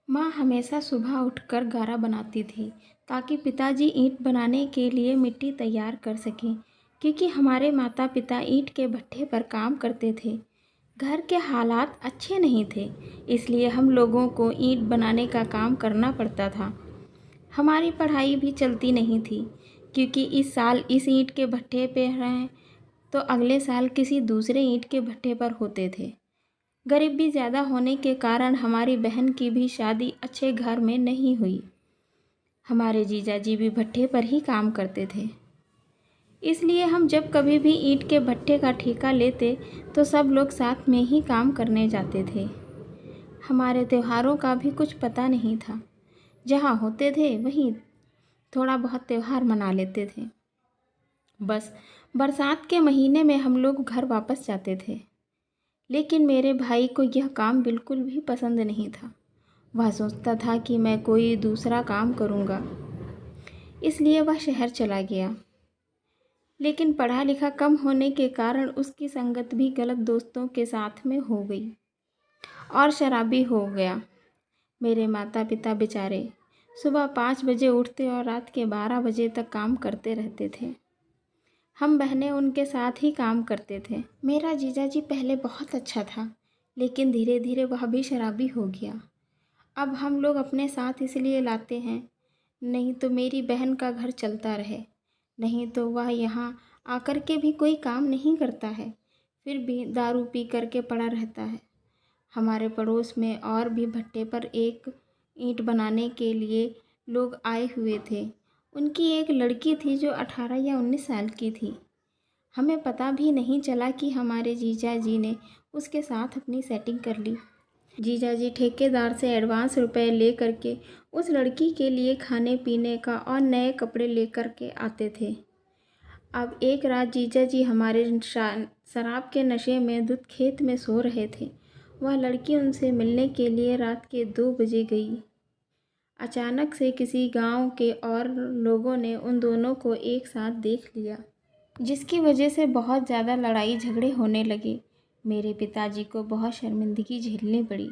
माँ हमेशा सुबह उठकर गारा बनाती थी ताकि पिताजी ईंट बनाने के लिए मिट्टी तैयार कर सकें, क्योंकि हमारे माता पिता ईंट के भट्ठे पर काम करते थे। घर के हालात अच्छे नहीं थे, इसलिए हम लोगों को ईंट बनाने का काम करना पड़ता था। हमारी पढ़ाई भी चलती नहीं थी, क्योंकि इस साल इस ईंट के भट्ठे पे हैं तो अगले साल किसी दूसरे ईंट के भट्ठे पर होते थे। गरीबी ज़्यादा होने के कारण हमारी बहन की भी शादी अच्छे घर में नहीं हुई। हमारे जीजाजी भी भट्ठे पर ही काम करते थे, इसलिए हम जब कभी भी ईंट के भट्ठे का ठेका लेते तो सब लोग साथ में ही काम करने जाते थे। हमारे त्योहारों का भी कुछ पता नहीं था, जहाँ होते थे वहीं थोड़ा बहुत त्यौहार मना लेते थे। बस बरसात के महीने में हम लोग घर वापस जाते थे। लेकिन मेरे भाई को यह काम बिल्कुल भी पसंद नहीं था। वह सोचता था कि मैं कोई दूसरा काम करूँगा, इसलिए वह शहर चला गया। लेकिन पढ़ा लिखा कम होने के कारण उसकी संगत भी गलत दोस्तों के साथ में हो गई और शराबी हो गया। मेरे माता पिता बेचारे सुबह 5 बजे उठते और रात के 12 बजे तक काम करते रहते थे। हम बहनें उनके साथ ही काम करते थे। मेरा जीजाजी पहले बहुत अच्छा था, लेकिन धीरे धीरे वह भी शराबी हो गया। अब हम लोग अपने साथ इसलिए लाते हैं, नहीं तो मेरी बहन का घर चलता रहे, नहीं तो वह यहाँ आकर के भी कोई काम नहीं करता है, फिर भी दारू पी कर के पड़ा रहता है। हमारे पड़ोस में और भी भट्टे पर एक ईंट बनाने के लिए लोग आए हुए थे। उनकी एक लड़की थी जो 18 या 19 साल की थी। हमें पता भी नहीं चला कि हमारे जीजाजी ने उसके साथ अपनी सेटिंग कर ली। जीजाजी ठेकेदार से एडवांस रुपए ले करके उस लड़की के लिए खाने पीने का और नए कपड़े लेकर के आते थे। अब एक रात जीजाजी हमारे शराब के नशे में दूध खेत में सो रहे थे। वह लड़की उनसे मिलने के लिए रात के 2 बजे गई। अचानक से किसी गांव के और लोगों ने उन दोनों को एक साथ देख लिया, जिसकी वजह से बहुत ज़्यादा लड़ाई झगड़े होने लगे। मेरे पिताजी को बहुत शर्मिंदगी झेलनी पड़ी।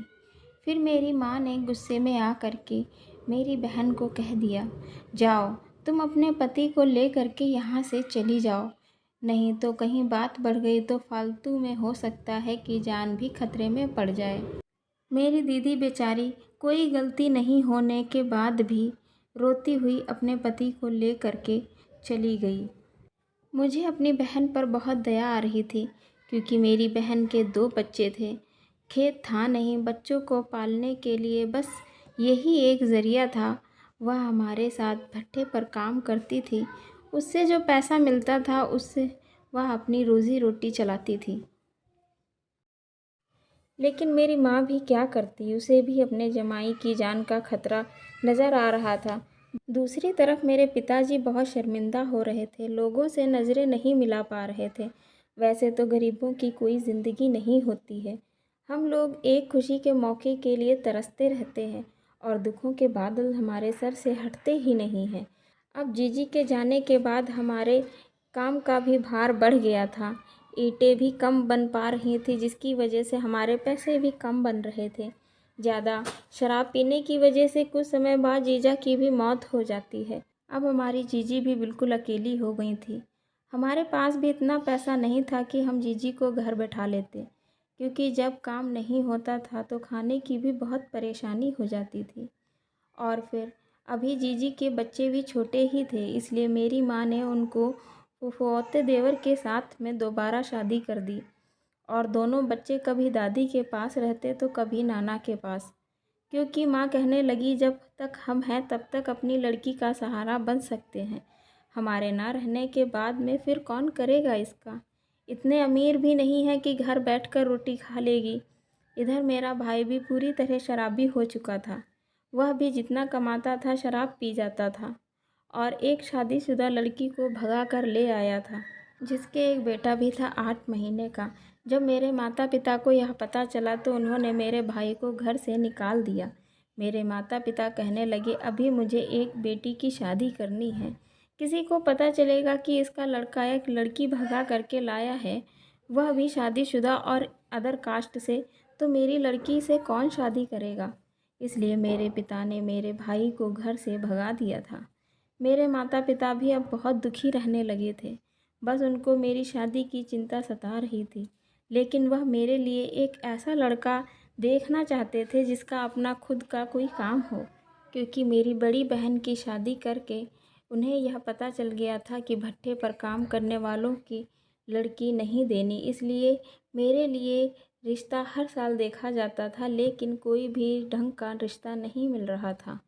फिर मेरी माँ ने गुस्से में आ करके मेरी बहन को कह दिया, जाओ तुम अपने पति को ले करके यहाँ से चली जाओ, नहीं तो कहीं बात बढ़ गई तो फालतू में हो सकता है कि जान भी खतरे में पड़ जाए। मेरी दीदी बेचारी कोई गलती नहीं होने के बाद भी रोती हुई अपने पति को ले करके चली गई। मुझे अपनी बहन पर बहुत दया आ रही थी, क्योंकि मेरी बहन के 2 बच्चे थे। खेत था नहीं, बच्चों को पालने के लिए बस यही एक ज़रिया था। वह हमारे साथ भट्ठे पर काम करती थी। उससे जो पैसा मिलता था उससे वह अपनी रोज़ी रोटी चलाती थी। लेकिन मेरी माँ भी क्या करती, उसे भी अपने जमाई की जान का खतरा नज़र आ रहा था। दूसरी तरफ मेरे पिताजी बहुत शर्मिंदा हो रहे थे, लोगों से नज़रें नहीं मिला पा रहे थे। वैसे तो गरीबों की कोई ज़िंदगी नहीं होती है। हम लोग एक खुशी के मौके के लिए तरसते रहते हैं और दुखों के बादल हमारे सर से हटते ही नहीं हैं। अब जीजी के जाने के बाद हमारे काम का भी भार बढ़ गया था। ईंटें भी कम बन पा रही थी, जिसकी वजह से हमारे पैसे भी कम बन रहे थे। ज़्यादा शराब पीने की वजह से कुछ समय बाद जीजा की भी मौत हो जाती है। अब हमारी जीजी भी बिल्कुल अकेली हो गई थी। हमारे पास भी इतना पैसा नहीं था कि हम जीजी को घर बैठा लेते, क्योंकि जब काम नहीं होता था तो खाने की भी बहुत परेशानी हो जाती थी। और फिर अभी जीजी के बच्चे भी छोटे ही थे, इसलिए मेरी माँ ने उनको फुफोते देवर के साथ में दोबारा शादी कर दी और दोनों बच्चे कभी दादी के पास रहते तो कभी नाना के पास, क्योंकि माँ कहने लगी जब तक हम हैं तब तक अपनी लड़की का सहारा बन सकते हैं, हमारे ना रहने के बाद में फिर कौन करेगा इसका। इतने अमीर भी नहीं है कि घर बैठकर रोटी खा लेगी। इधर मेरा भाई भी पूरी तरह शराबी हो चुका था। वह भी जितना कमाता था शराब पी जाता था और एक शादीशुदा लड़की को भगा कर ले आया था, जिसके एक बेटा भी था 8 महीने का। जब मेरे माता पिता को यह पता चला तो उन्होंने मेरे भाई को घर से निकाल दिया। मेरे माता पिता कहने लगे, अभी मुझे एक बेटी की शादी करनी है, किसी को पता चलेगा कि इसका लड़का एक लड़की भगा करके लाया है, वह भी शादीशुदा और अदर कास्ट से, तो मेरी लड़की से कौन शादी करेगा। इसलिए मेरे पिता ने मेरे भाई को घर से भगा दिया था। मेरे माता पिता भी अब बहुत दुखी रहने लगे थे। बस उनको मेरी शादी की चिंता सता रही थी, लेकिन वह मेरे लिए एक ऐसा लड़का देखना चाहते थे जिसका अपना खुद का कोई काम हो, क्योंकि मेरी बड़ी बहन की शादी करके उन्हें यह पता चल गया था कि भट्ठे पर काम करने वालों की लड़की नहीं देनी। इसलिए मेरे लिए रिश्ता हर साल देखा जाता था, लेकिन कोई भी ढंग का रिश्ता नहीं मिल रहा था।